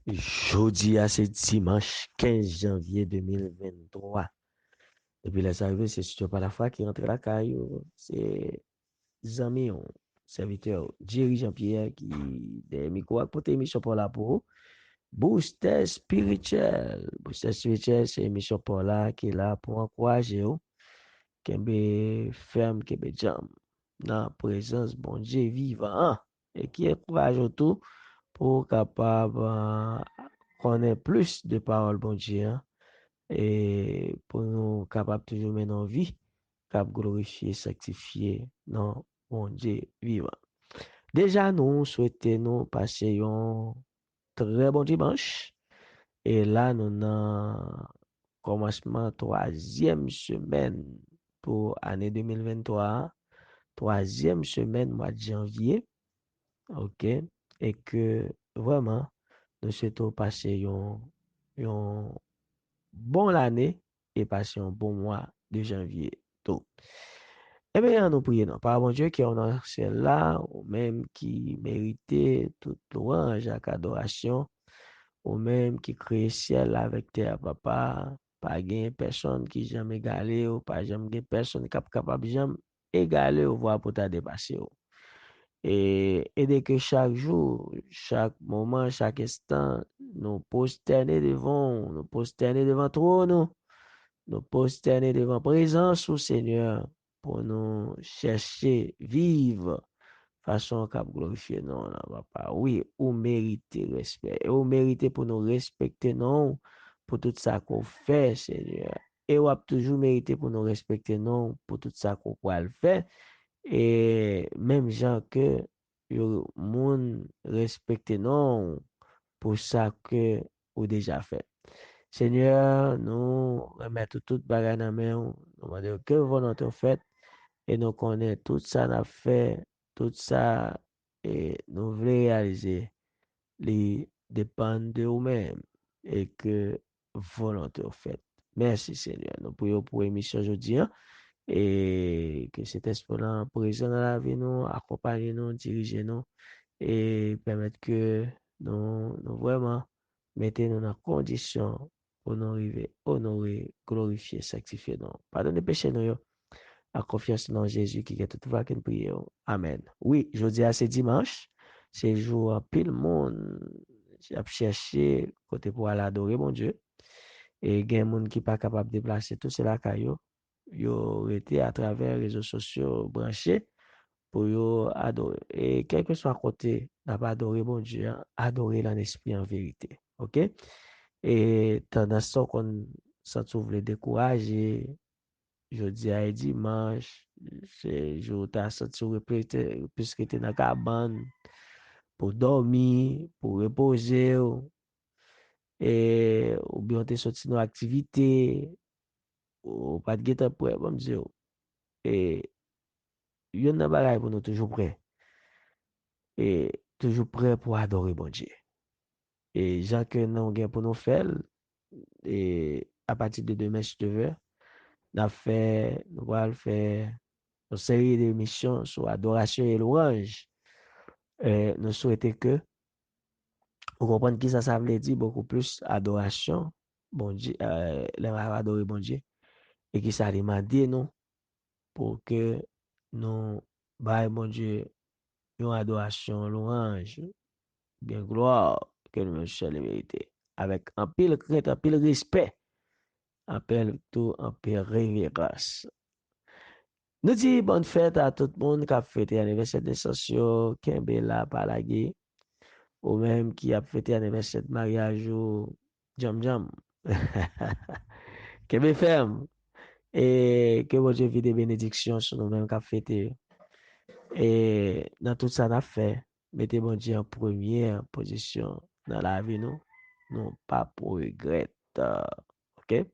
Jeudi à c'est dimanche 15 janvier 2023. Et puis les arrivées, c'est surtout pas la fois qui rentre la caillou. C'est Zami, serviteur, dirigeant Pierre qui des micros à côté émission pour la pour Booster spirituel. Booster spirituel, c'est émission pour là qui est là pour encourager vous. Kembe ferme, kembe jam. Dans la présence, bon Dieu vivant. Et qui encourage tout pour capable connaître plus de paroles, bon Dieu, et pour nous capables toujours mener en vie, cap glorifier, sanctifier, non, bon Dieu vivant. Déjà, nous souhaitons nous passer un très bon dimanche. Et là, nous avons commencement troisième semaine pour année 2023, troisième semaine mois de janvier, ok, et que vraiment, nous souhaitons passer un bon l'année et passer un bon mois de janvier tout. Eh bien, nous prions, non, par bon Dieu qui est en celle-là, ou même qui méritait toute louange et adoration, ou même qui crée ciel avec terre, papa, pas gain personne qui jamais égalé, ou pas jamais personne qui est capable jamais égaler ou voir pour ta dépasser. Et dès que chaque jour, chaque moment, chaque instant, nous prosterner devant trône, nous prosterner devant présence au Seigneur pour nous chercher, vivre façon qu'à glorifier non, non, papa. Oui, ou mériter respect. Et ou mériter pour nous respecter non, pour tout ça qu'on fait, Seigneur. Et ou a toujours mérité pour nous respecter non, pour tout ça qu'on va le faire. Et même gens que yo moun respecte non pour ça que ou déjà fait. Seigneur, nous remettons toute bagarre dans la main, nous demandons que volonté fait et nous connaissons tout ça n'a fait, tout ça et nous voulons réaliser les dépend de nous-mêmes et que volonté fait. Merci Seigneur. Nous prions pour l'émission aujourd'hui. Et que cet esprit-là présent dans la vie nous, accompagne nous, dirige nous et permettre que nous vraiment mettons nous dans condition pour nous arriver, honorer, glorifier, sanctifier nous. Pardonnez péché nous, yo, à confiance dans Jésus qui est tout va qu'une prière. Amen. Oui, je dis à c'est dimanche, c'est jour en pile monde, j'ai cherché côté pour aller adorer mon Dieu. Et il y a des gens qui ne sont pas capables de déplacer tout cela caillou. Yo été à travers les réseaux sociaux branchés pour yo adorer. Et quel que soit côté, n'a pas adoré mon Dieu, hein, adorer l'esprit en vérité. OK? Et tendance ça qu'on s'en trouve les décourager, jeudi à dimanche, c'est jour t'as senti répéter puisque t'es dans la cabane pour dormir, pour reposer, et ou bien t'es sorti dans activité, ou pas de guetta pour bon Dieu. Et yon nan bagay pour nous toujours prêts. Et toujours prêts pour adorer bon Dieu. Et Jean que nous avons pour nous faire, et à partir de demain, si tu veux, nous allons faire une série d'émissions sur adoration et louange. Nous souhaitons que vous compreniez qui ça veut dire beaucoup plus adoration, bon Dieu, adorer bon Dieu, et qui ça demande nous pour que nous, bah, bon Dieu, une adoration, louange, bien gloire que nous sommes les vérités. Avec un pile crainte, un pile respect, un pile tout, un pile révérence. Nous disons bonne fête à tout le monde qui a fêté l'anniversaire de Sensio, Kembela, Palagé, ou même qui a fêté l'anniversaire de mariage ou Jam Jam. Kembe ferme. Et que votre vie de bénédiction sur nous-mêmes qui a fêté. Et dans tout ça, on a fait, mettez bon Dieu en première position dans la vie, nous. Non, pas pour regret. OK?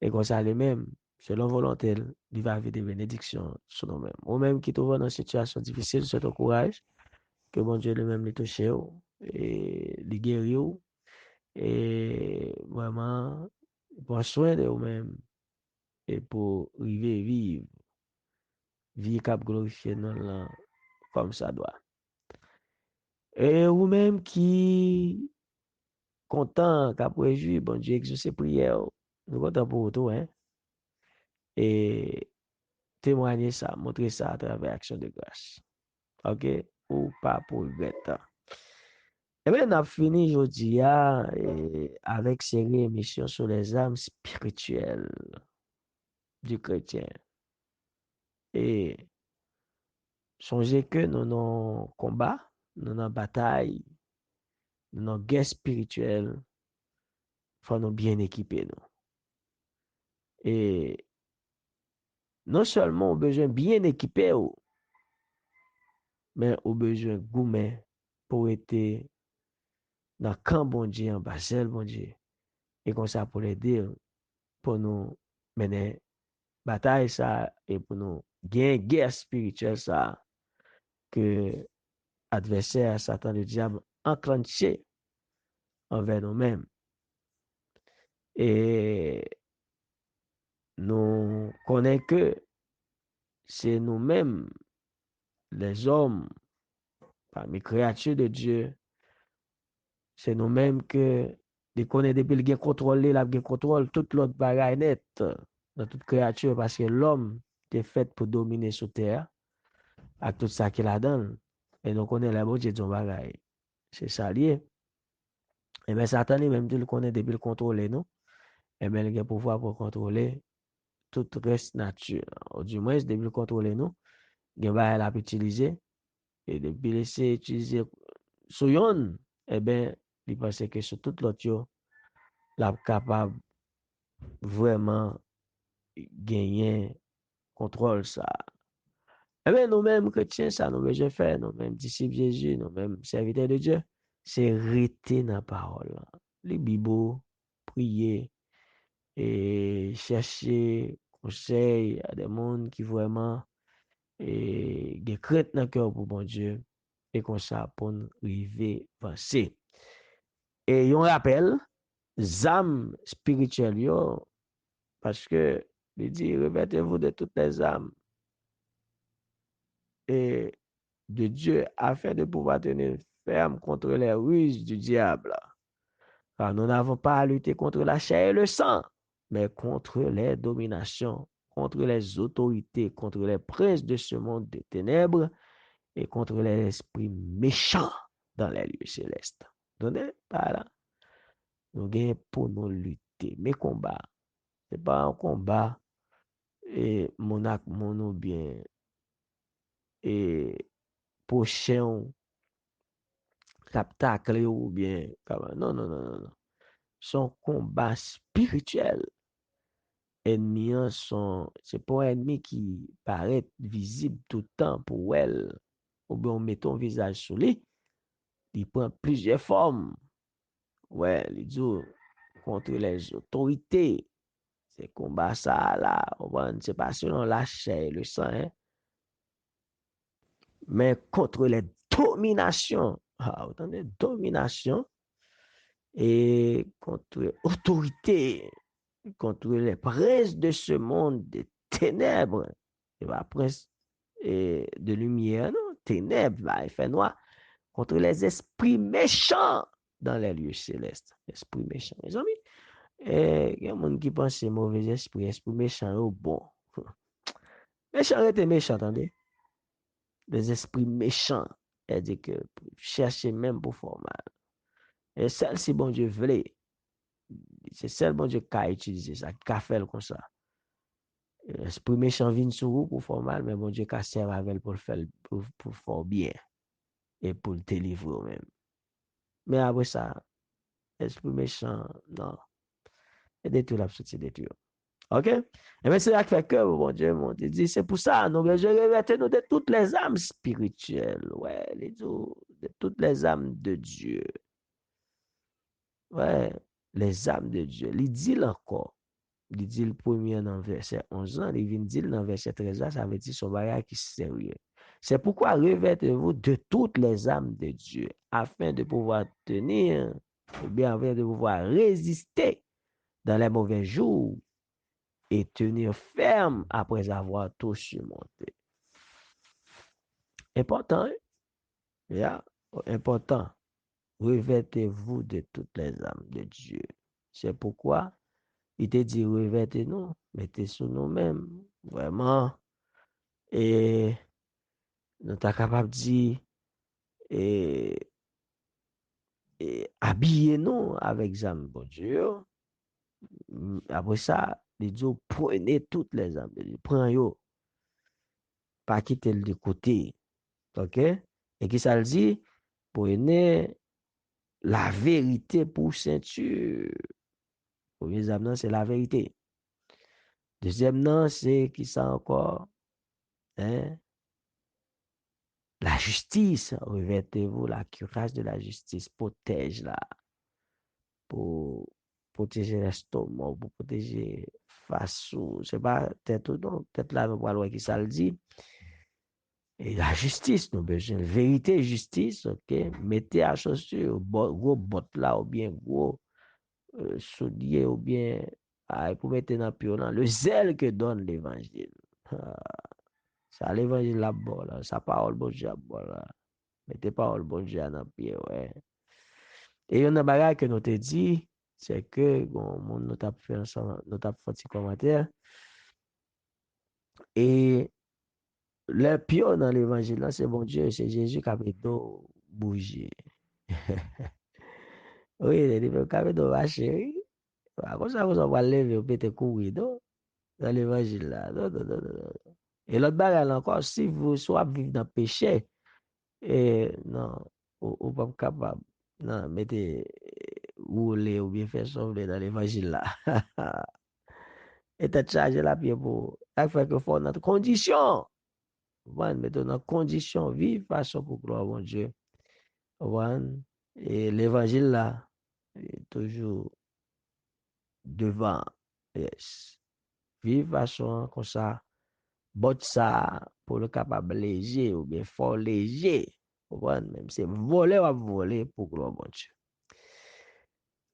Et comme ça, les mêmes, selon volonté, il va avoir des bénédictions sur nous-mêmes. Ou même qui trouve dans une situation difficile, c'est ton courage, que bon Dieu lui-même les touche et les guérit et vraiment, prend soin de vous-même et pour arriver vivre, vivre cap glorifier non là, comme ça doit. Et vous-même qui content, qu'a réjoui, bon Dieu exaucé prière. Nous content pour tout, hein. Et témoigner ça, montrer ça à travers action de grâce. OK? Ou pas pour regretter. Et bien, on a fini aujourd'hui avec série émission sur les âmes spirituelles du chrétien. Et songez que nous avons combat, nous avons bataille, nous avons guerre spirituelle, il faut nous bien équiper. Nous. Et non seulement on a besoin bien équiper, mais on a besoin de gourmet pour être dans le camp bon Dieu, en bas, bon Dieu. Et comme ça, pour l'aider, pour nous mener bataille ça, et pour nous gagner guerre spirituelle ça, que adversaire, Satan, le diable, enclenché envers nous-mêmes. Et nous connaissons que c'est nous-mêmes, les hommes, parmi créatures de Dieu, c'est nous-mêmes que nous connaissons depuis le contrôle, la contrôle toute l'autre bagaille net dans toute créature parce que l'homme est fait pour dominer sur terre avec tout ça qu'il a donné. Et nous connaissons la beauté de son bagaille. C'est ça lié. Et bien, Satan, même tu le connais depuis le contrôler, non? Et bien, il a pouvoir pour contrôler tout reste nature. Ou du moins, depuis le contrôler, nous, il va utiliser. Et depuis laisser utiliser sur yon, eh bien, il pense que sur tout l'autre, la capable vraiment gagner contrôle ça. Eh bien, nous-mêmes chrétiens, ça nous besoin faire, nous-mêmes disciples Jésus, nous-mêmes serviteurs de Dieu, c'est rester dans la parole. Les Bibles, prier et chercher conseil à des gens qui vraiment des craintes dans le cœur pour bon Dieu et comme ça pour nous arriver avancer. Et on rappelle, âmes spirituelles, parce que il dit, revêtez-vous de toutes les âmes et de Dieu afin de pouvoir tenir ferme contre les ruses du diable. Car nous n'avons pas à lutter contre la chair et le sang, mais contre les dominations, contre les autorités, contre les princes de ce monde des ténèbres et contre les esprits méchants dans les lieux célestes. Donnez par là. Nous gagnons pour nous lutter. Mes combats, ce n'est pas un combat et mon bien et prochain captacle ou bien. Non, non, non, non, non. Son combat spirituel. Ennemis sont, c'est pas un ennemi qui paraît visible tout le temps pour elle. Ou bien on met ton visage sur lui, il prend plusieurs formes. Ouais, les jours contre les autorités. C'est combat ça là. C'est pas selon la chair et le sang, hein, mais contre les dominations. Ah, autant de dominations et contre l'autorité, contre les princes de ce monde des ténèbres. Et pas prince de lumière, non, ténèbres, là, il fait noir, contre les esprits méchants dans les lieux célestes. Esprits méchants, mes amis. Et il y a des gens qui pensent que c'est mauvais esprit, esprit méchant, oh bon. Méchant était méchant, attendez. Les esprits méchants, c'est-à-dire que chercher même pour faire mal. Et celle, si bon Dieu voulait, c'est celle bon Dieu qui a utilisé ça, qui a fait comme ça. L'esprit méchant vient sur vous pour faire mal, mais bon Dieu qui a servi avec pour faire, pour faire bien et pour le délivrer même. Mais après ça, l'esprit méchant, non. Et détruit la société, détruit. OK? Et bien, c'est là que fait que, bon Dieu, dit, c'est pour ça, nous besoin revêtir nous de toutes les âmes spirituelles. Ouais, de toutes les âmes de Dieu. Ouais, les âmes de Dieu. Il dit encore. Il dit le premier dans verset 11 ans, il vient dire dans verset 13 ans, ça veut dire son bagage qui est sérieux. C'est pourquoi revêtez-vous de toutes les âmes de Dieu, afin de pouvoir tenir, ou bien afin de pouvoir résister dans les mauvais jours et tenir ferme après avoir tout surmonté. Important, hein? Yeah, important. revêtez-vous de toutes les âmes de Dieu. C'est pourquoi il te dit revêtez-nous, mettez sur nous-mêmes, vraiment, et nous sommes capables de dire, et, et habillez-nous avec les âmes de Dieu. Après ça, il dit, prenez toutes les âmes de Dieu, prenez-yo, pas quitter le côté, ok? Et qui ça le dit? Prenez la vérité pour ceinture. Premier âme, c'est la vérité. Deuxième nom, c'est qui ça encore? Hein? La justice. Revêtez-vous la cuirasse de la justice. Protège là. Pour protéger l'estomac, pour protéger face ou, je sais pas, tête ou non, peut-être là, nous parlons qui ça le dit. Et la justice, nous besoin. Vérité, justice, ok? Mettez à chaussure, gros bottes là, ou bien gros souliers, ou bien, pour mettre dans le pied, le zèle que donne l'évangile. Ça, l'évangile là-bas, là. Sa parole, bon Dieu, là-bas, là. Mettez parole, bon Dieu, dans le pied, ouais. Et une bagage que nous te dit, c'est que, bon, nous t'a fait ensemble, nous t'a fait un petit commentaire. Et le pire dans l'évangile, là, c'est bon Dieu, c'est Jésus qui a fait d'eau bouger. Oui, il a fait d'eau marcher, oui. Comme ça, on va lever, on peut te courir, non? Dans l'évangile, là. Non, non, non, non. Et l'autre bagage, encore, si vous soit vivre dans le péché, et non, ou pas capable. Non, mettez rouler ou bien faire sauver dans l'évangile là. Et t'as chargé la pied pour. Ça fait que faut notre condition. Voilà, mettons notre condition, vive façon pour gloire mon Dieu. Voilà. Et l'évangile là, est toujours devant. Yes. Vive façon comme ça. Bot ça pour le capable léger ou bien fort léger. Voilà, même c'est voler ou voler pour gloire mon Dieu.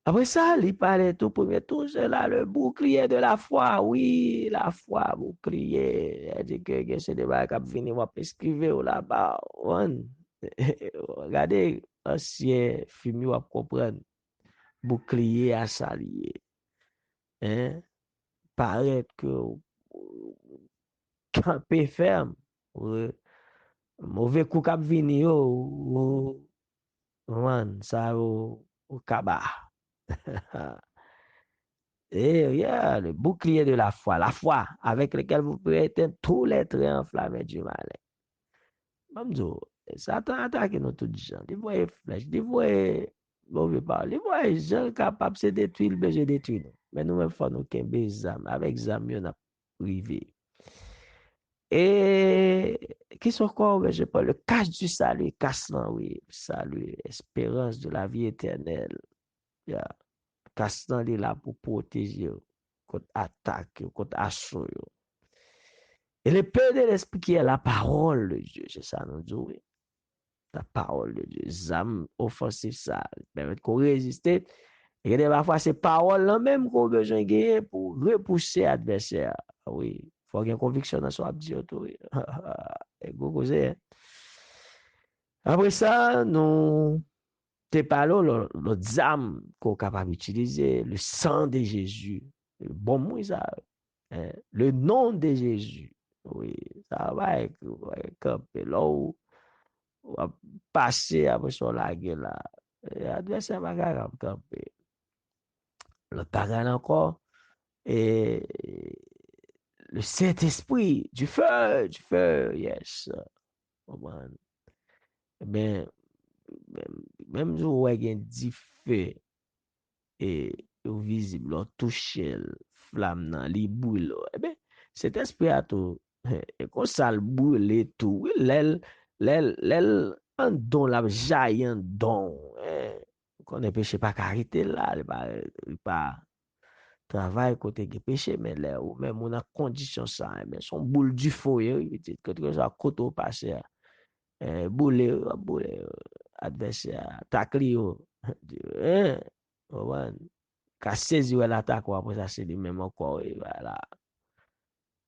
Après ça, il parlait tout premier tout, c'est là le bouclier de la foi. Oui, la foi, bouclier. Il dit que c'est des bagages qui viennent va prescrire là-bas. Regardez, ancien film, vous comprendre. Bouclier à salier. Hein? Paraît que camper ferme. Mauvais coup cap vini yo. Ça au cabas. Et yeah, le bouclier de la foi avec lequel vous pouvez éteindre tous les traits enflammés du mal. Mamzo, Satan attaque nous tous les gens. Il voit les flèches, il voit mauvais parler, il voit les gens capables de se détruire, il besoin de détruire nous. Mais nous-mêmes, il faut nous qu'un des âmes. Avec les âmes, on a privé. Et qui sont encore, je parle, le cache du salut, casse-là, oui, salut, espérance de la vie éternelle. Yeah. Casse-là, il est là pour protéger contre attaque, contre assaut. Et l'épée de l'esprit qui est la parole de Dieu, c'est ça nous dit, oui. La parole de Dieu, zam offensif ça, permet qu'on résiste. Et parfois, c'est parole là même qu'on a besoin de gagner pour repousser l'adversaire. Oui, il faut qu'il y ait une conviction dans son abdi. Oui. Et go causer. Après ça, nous te parlons l'autre âme qu'on est capable d'utiliser, le sang de Jésus. Bon mot ça. Hein? Le nom de Jésus. Oui, ça va être camper là où on va passer après sur la gueule là. L'adversaire va camper. Le pagan encore. Et le Saint-Esprit, du feu, yes. Comment? Ben, même si vous avez dit feu et visible, on touche flamme dans les boules, eh ben, cet esprit a tout, et quand ça le boule et tout, oui, l'aile, un don la jaillit un don, qu'on ne péché pas carité là, il pas travail côté qui péché, mais là, ou même on a condition ça, mais son boule du feu, il dit que ça côté passé, boule, adversaire, tacle yo, hein, ouais, qu'a saisi l'attaque, après ça, c'est lui même encore, il va là,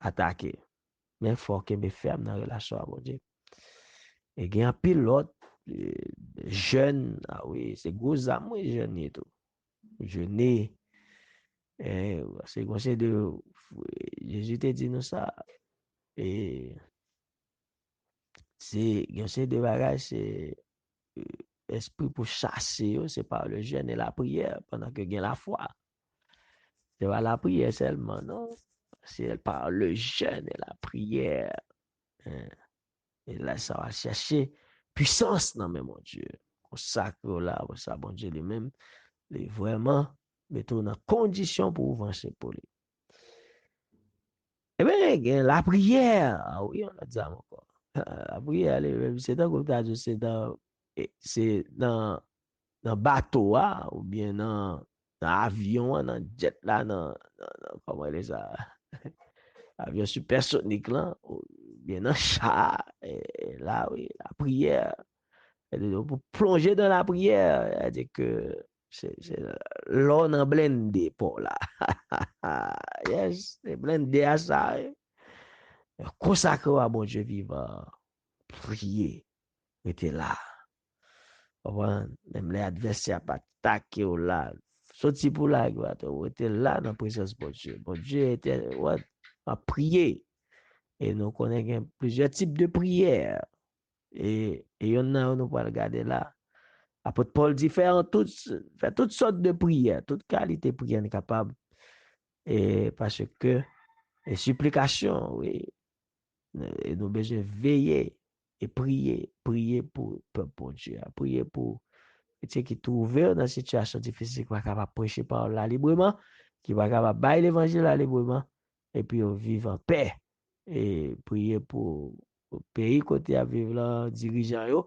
attaquer. Mais il faut qu'il me ferme dans la relation avec Dieu. Et il y a un pilote jeûne, ah oui, c'est gros âme, oui, jeûner tout. Jeûner, c'est conseil de, Jésus te dit nous ça, et c'est, conseil de bagage, c'est, euh, esprit pour chasser, c'est par le jeûne et la prière, pendant que gain la foi. C'est pas la prière seulement, non. C'est par le jeûne et la prière. Hein. Et là, ça va chercher puissance dans mes mon Dieu. Consacre là, ça, bon Dieu lui-même, il est vraiment mettons dans condition pour avancer pour lui. Eh bien, la prière, ah oui, on a dit ça encore. La prière, c'est dans, comme tu as dit, c'est dans bateau, ou bien dans avion, dans jet là, comment il est ça? Avion supersonique là, ou bien dans chat, et là, oui, la prière. Pour plonger dans la prière, c'est-à-dire que c'est l'on en blindé pour là. Yes, c'est blindé à ça. Consacré à bon Dieu vivant. Prier. Était là. Même les adversaires pas attaquer au là. Sorti pour là, on était là dans la présence de bon Dieu. Bon Dieu était à prier. Et nous connaissons plusieurs types de prières. Et on a, nous pas regarder là. Apôtre Paul dit fait toutes sortes de prières, toute qualité de prière est capable. Et parce que les supplications, oui, et nous besoin veiller et prier pour Dieu, prier pour ceux qui trouvent dans une situation difficile, qui va capable prêcher par là librement, qui va capable bailler l'évangile là librement, et puis vivre en paix. Et prier pour le pays côté à vivre là, dirigeant yo,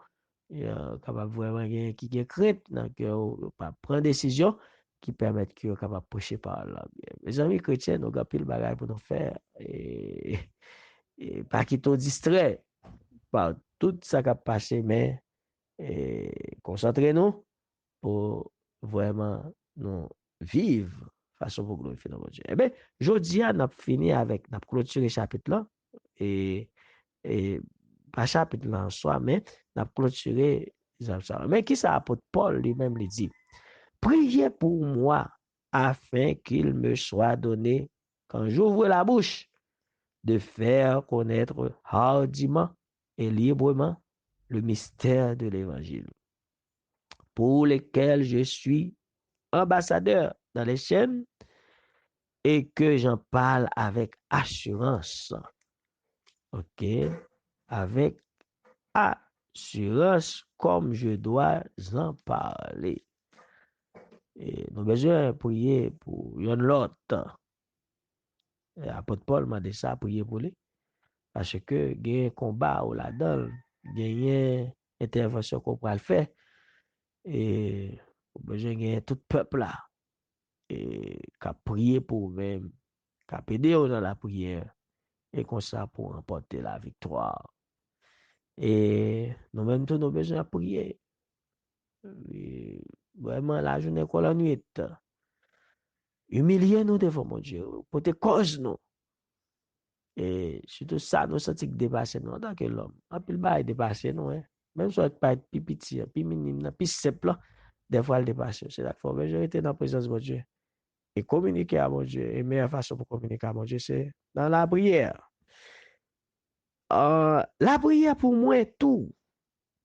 capable vraiment qui gagne crainte dans que pas prendre décision qui permettent que capable prêcher par là. Mes amis chrétiens, nous avons pile bagaille pour nous faire et pas qu'ils sont distraits par tout ça qui a passé, mais concentrez-nous pour vraiment nous vivre façon pour glorifier notre Dieu. Eh bien, jeudi, on a fini avec, on a clôturé le chapitre là, et, et pas chapitre là en soi, mais on a clôturé ça. Mais qui ça, apôtre Paul lui-même lui dit, priez pour moi afin qu'il me soit donné, quand j'ouvre la bouche, de faire connaître hardiment et librement le mystère de l'évangile, pour lequel je suis ambassadeur dans les chaînes et que j'en parle avec assurance. OK? Avec assurance comme je dois en parler. Et nous avons besoin de prier pour l'autre. Apôtre Paul m'a dit ça, prier pour lui. Parce que il y a un combat ou là-dedans, il y a une intervention qu'on peut le faire. Et nous avons besoin de tout le peuple là. Et qu'à prier pour même, qu'à aider dans la prière. Et comme ça pour remporter la victoire. Et nous-mêmes, nous avons besoin de prier. Et vraiment, la journée qu'on la nuit, humilier nous devant mon Dieu, pour te cause nous. Et surtout ça, nous sentons que dépasser nous, en tant que l'homme. En plus, il dépasse nous, hein. Même si on pas être plus petit, plus minime, plus simple, des fois, il dépasse. C'est la fois, je été dans la présence de mon Dieu. Et communiquer à mon Dieu. Et la meilleure façon pour communiquer à mon Dieu, c'est dans la prière. La prière pour moi, tout.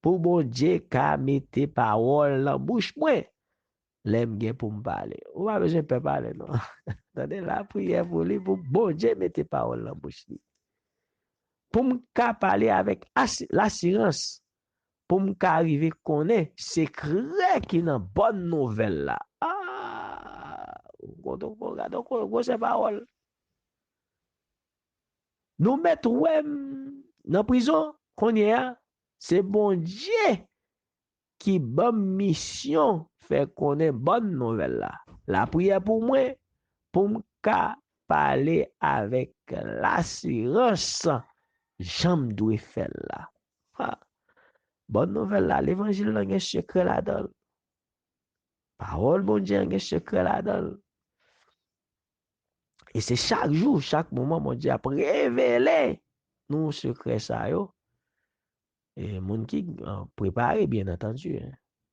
Pour bon Dieu, qu'a mette parole dans bouche moi. L'aime bien pour me parler. Ou pas besoin de parler, non. Attendez, la prière pour lui, pour bon Dieu, mette parole dans bouche lui. Pour me parler avec l'assurance. Pour me arriver connaître secret qui dans bonne nouvelle là. Ah, donc, c'est parole. Nous mettre ouais dans prison qu'on y a, c'est bon Dieu qui bonne mission fait connaître bonne nouvelle là. La prière pour moi, pour me parler avec l'assurance, j'aime doit faire là. Ah, bonne nouvelle là, l'évangile là, il y a un secret là-dedans. Parole bon Dieu, il y a un secret là-dedans. Et c'est chaque jour, chaque moment, mon Dieu a révélé nous secret ça yo. Et moun qui préparé, bien entendu. Hein.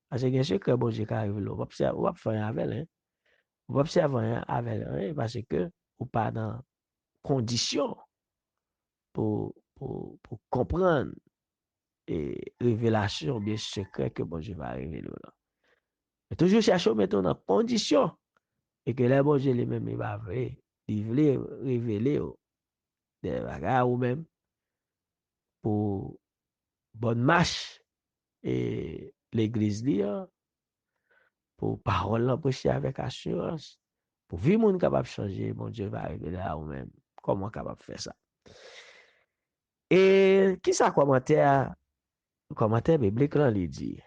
Parce que bien sûr que bon Dieu qui arrive là, on va faire avec, hein. On va observer avec, hein, parce que ou pas dans condition pour comprendre et révélation bien secret que bon Dieu va révéler là. Mais toujours chercher mettre dans condition et que là bon Dieu lui-même il va révéler des bagages ou même pour bonne marche et l'église là pour parole là prêcher avec assurance pour vivre monde capable de changer bon Dieu va révéler à ou même comment capable de faire ça. Et qui ça commentaire biblique là il dit.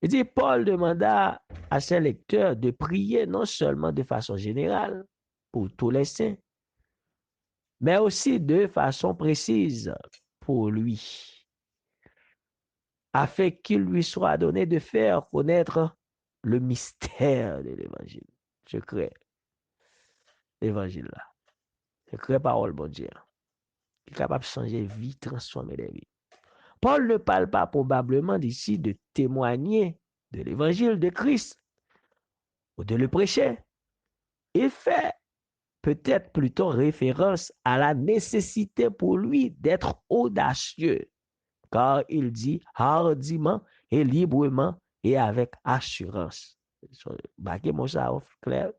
Il dit, Paul demanda à ses lecteurs de prier non seulement de façon générale pour tous les saints, mais aussi de façon précise pour lui, afin qu'il lui soit donné de faire connaître le mystère de l'évangile. Je crée l'évangile là. Je crée parole, bon Dieu, qui est capable de changer vie, transformer les vies. Paul ne parle pas probablement d'ici de témoigner de l'évangile de Christ ou de le prêcher. Il fait peut-être plutôt référence à la nécessité pour lui d'être audacieux, car il dit hardiment et librement et avec assurance. Clair.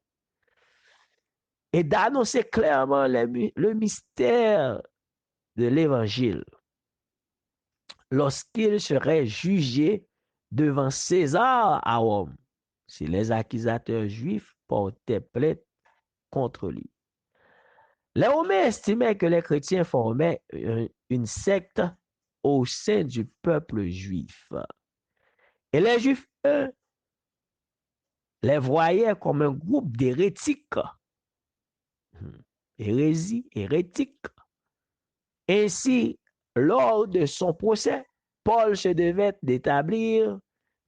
Et d'annoncer clairement le mystère de l'évangile lorsqu'il serait jugé devant César à Rome, si les accusateurs juifs portaient plainte contre lui. Les Romains estimaient que les chrétiens formaient une secte au sein du peuple juif. Et les Juifs, eux, les voyaient comme un groupe d'hérétiques. Hérésie, hérétique. Ainsi, lors de son procès, Paul se devait d'établir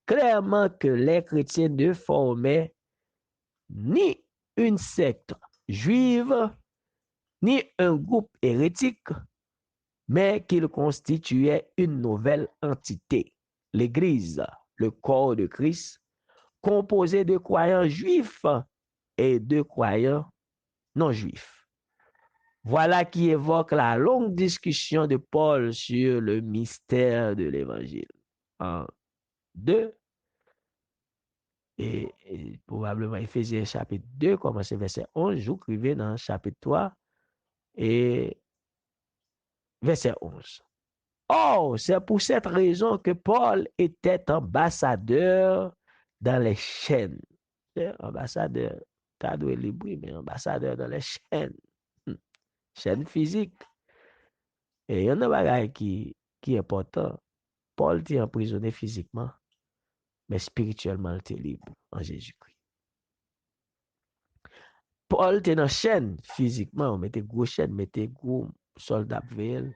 clairement que les chrétiens ne formaient ni une secte juive, ni un groupe hérétique, mais qu'il constituait une nouvelle entité, l'Église, le corps de Christ, composé de croyants juifs et de croyants non juifs. Voilà qui évoque la longue discussion de Paul sur le mystère de l'Évangile. En 2, et probablement Éphésiens chapitre 2, commencez verset 11, j'écrivais dans chapitre 3 et verset 11. Oh, c'est pour cette raison que Paul était ambassadeur dans les chaînes. Ambassadeur, t'as doué libre, mais ambassadeur dans les chaînes. Chaînes physiques. Et il y en a bagaille qui est important. Paul était emprisonné physiquement, mais spirituellement, il était libre en Jésus-Christ. Paul était dans chaîne physiquement, on mettait gros chaîne, mettait gros soldats veille,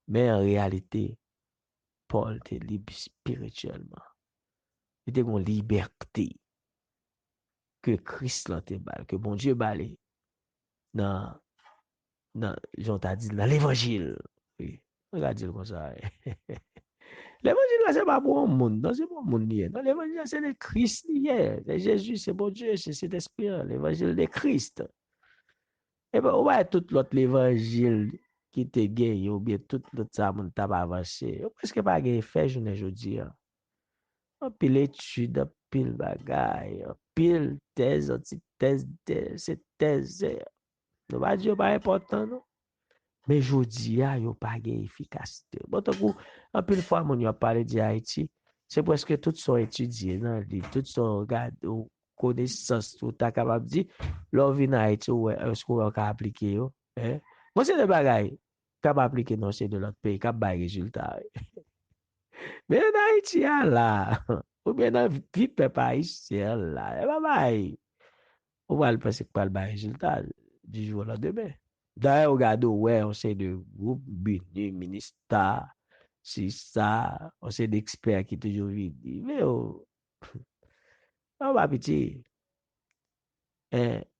mais en réalité, Paul était libre spirituellement. Il était une liberté que Christ l'a été que bon Dieu balé dans, j'en t'a dit, dans l'évangile. Oui, regarde comme ça. L'évangile là, c'est pas pour un monde, non, c'est pas un monde lié. Non, l'évangile c'est le Christ lié. C'est Jésus, c'est bon Dieu, c'est cet esprit, l'évangile de Christ. Et bien, ouais, tout l'autre l'évangile qui te gagne, ou bien tout l'autre ça, mon tabac avancé. Presque pas gagné fait, je ne dis pas. Un pile étude, un pile bagaille, un pile thèse, antithèse, c'est thèse. Ne pas dire pas important, non? Mais je dis, il n'y a pas d'efficacité. Bon, un pile fois, mon a parlé d'Haïti, c'est presque tout sont étudiés dans le livre, tout sont regardés, connaissances, tout est capable de dire, l'on vient en Haïti, est-ce qu'on peut appliquer? Hein? Moi, c'est des bagailles capable d'appliquer dans c'est de l'autre pays, capable de résultat. Mais en Haïti, là, ou bien dans le vie peuple haïtien, là, et bye. On va le passer par le résultat du jour au lendemain. D'ailleurs, regarde, ouais, on sait de groupe, BNU, ministère, c'est ça, on sait d'experts qui toujours vivent. Mais on va petit.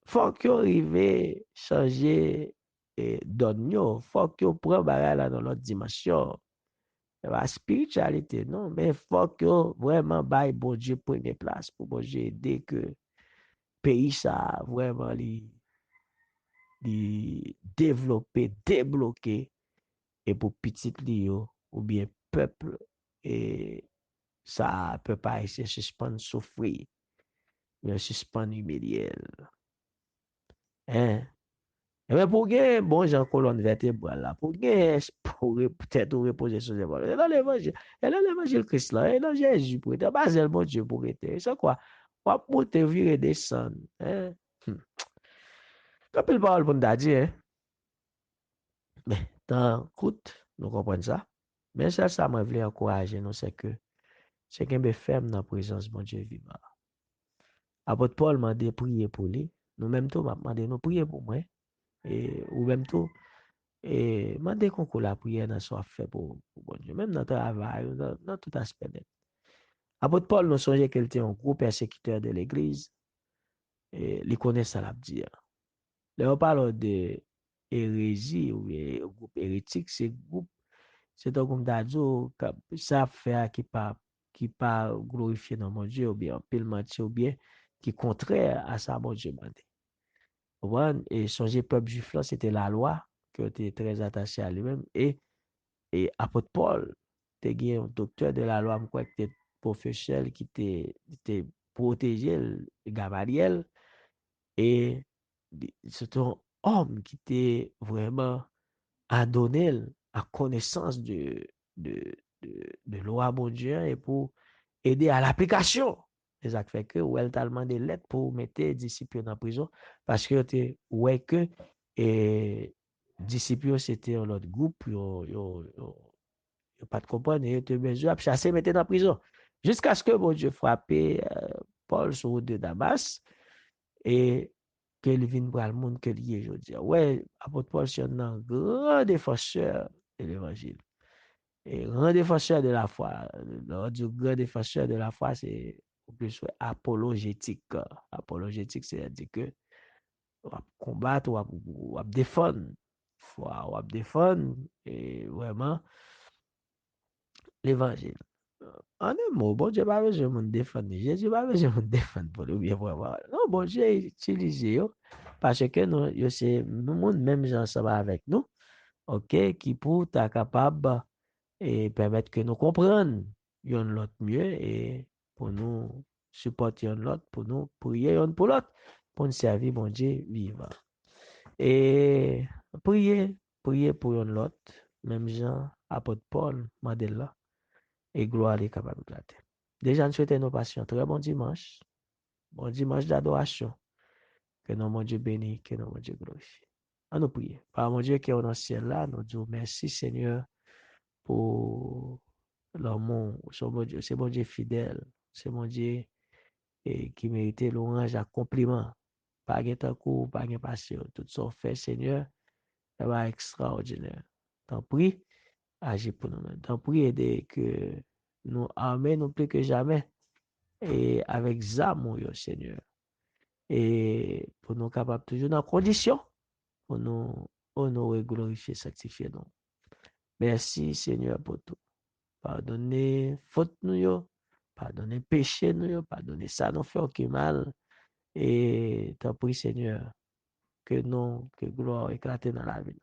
Faut qu'on arrive changer donne, faut qu'on prenne bagay là dans l'autre dimension. La spiritualité, non, mais il faut que vraiment bail bon Dieu première place pour bon Dieu aider que pays ça vraiment li développer, débloquer et pour petit li ou bien peuple et ça peut pas essayer suspendre souffrir, mais suspendre humilier. Hein? Et bien, pour gagner, bon, j'ai colonne vertébrale là, pour gagner, pour peut-être reposer sur les valeurs. Et dans l'évangile Christ là, et dans Jésus, pour être basé le bon Dieu pour être. C'est quoi? On va monter, virer, descendre. Hein? Quand il parle pour nous dire, hein? Mais, dans écoute, nous comprenons ça. Mais ça, moi, je voulais encourager nous, c'est qu'un peu ferme dans la présence de mon Dieu vivant. Apôtre Paul m'a dit prier pour lui. Nous même tout, m'a demandé nous prier pour moi. Et, ou même tout, et mandez qu'on la prière dans soit fait pour bon Dieu. Même dans le travail, dans tout aspect. Apôtre Paul, nous songeons qu'il était un gros persécuteur de l'église. Et il connaît ça, l'a dire. Là, on parle de hérésie ou groupe hérétique, c'est un groupe d'ado, ça fait qui pas glorifié dans mon Dieu, ou bien, pile mentir, ou bien, qui est contraire à ça, mon Dieu, mandé. Et songer peuple juif là, c'était la loi, qui était très attaché à lui-même. Et apôtre Paul, était un docteur de la loi, quoi, qui était professionnel, qui était protégé, Gamaliel, et c'est un homme qui était vraiment adonné à connaissance de loi mon Dieu et pour aider à l'application. Et ça fait que, ou elle t'a demandé l'aide pour mettre les disciples en prison parce que tu ouais que et disciples c'était un autre groupe, yo pas de comprendre, et te besoin de chasser, mettre en prison. Jusqu'à ce que mon Dieu frappe Paul sur route de Damas et qu'il vienne pour le monde que lié, je dis. Ouais, apôtre Paul, c'est un grand défenseur de l'évangile. Et grand défenseur de la foi. Le grand défenseur de la foi, c'est plus apologétique. Apologétique, c'est-à-dire que on va combattre, on va défendre. On va défendre et vraiment l'évangile. En un mot, bon Dieu pas besoin de me défendre. Jésus pas besoin de me défendre pour le bien voir. Non, bon Dieu utilise yo parce que nous, yo c'est le monde même gens ensemble avec nous, ok, qui pour être capable et permettre que nous comprenions yon l'autre mieux et pour nous supporter yon l'autre, pour nous prier yon pour l'autre, pour nous servir bon Dieu vivant. Et prier, prier pour yon l'autre, même Jean, apôtre Paul, Mandela, et gloire est capable de la terre. Déjà, nous souhaitons nos patients très bon dimanche d'adoration, que nos mon Dieu béni, que nos mon Dieu glorifie. À nous prier. Par mon Dieu qui est dans le ciel là, nous disons merci Seigneur pour l'amour, c'est mon Dieu fidèle, c'est mon Dieu qui mérite l'orange à compliment. Pas de temps court, pas de passion. Tout ce qu'on fait, Seigneur, ça va extraordinaire. T'en prie, agis pour nous-mêmes. T'en prie, aider que nous armer nous plus que jamais et avec amour, Seigneur. Et pour nous capables toujours dans condition pour nous honorer, glorifier, sanctifier nous. Merci, Seigneur, pour tout. Pardonnez faute nous, pardonnez péché nous, pardonnez ça nous fait aucun mal. Et t'en prie, Seigneur, que gloire éclate dans la vie.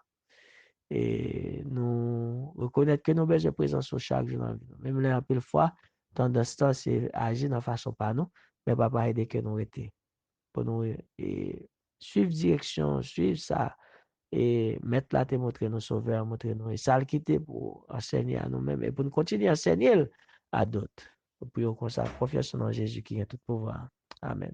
Et nous reconnaître que nous besoin de présence sur chaque jour dans la vie. Même là, un peu de fois, tendance c'est agir de façon pas nous, mais pas aider que nous étions. Pour nous suivre direction, suivre ça, et mettre là, te montrer nos sauveurs, montrer nous, et ça le quitter pour enseigner à nous-mêmes, et pour nous continuer à enseigner à d'autres. Pour qu'on sa confiance en Jésus qui a tout pouvoir. Amen.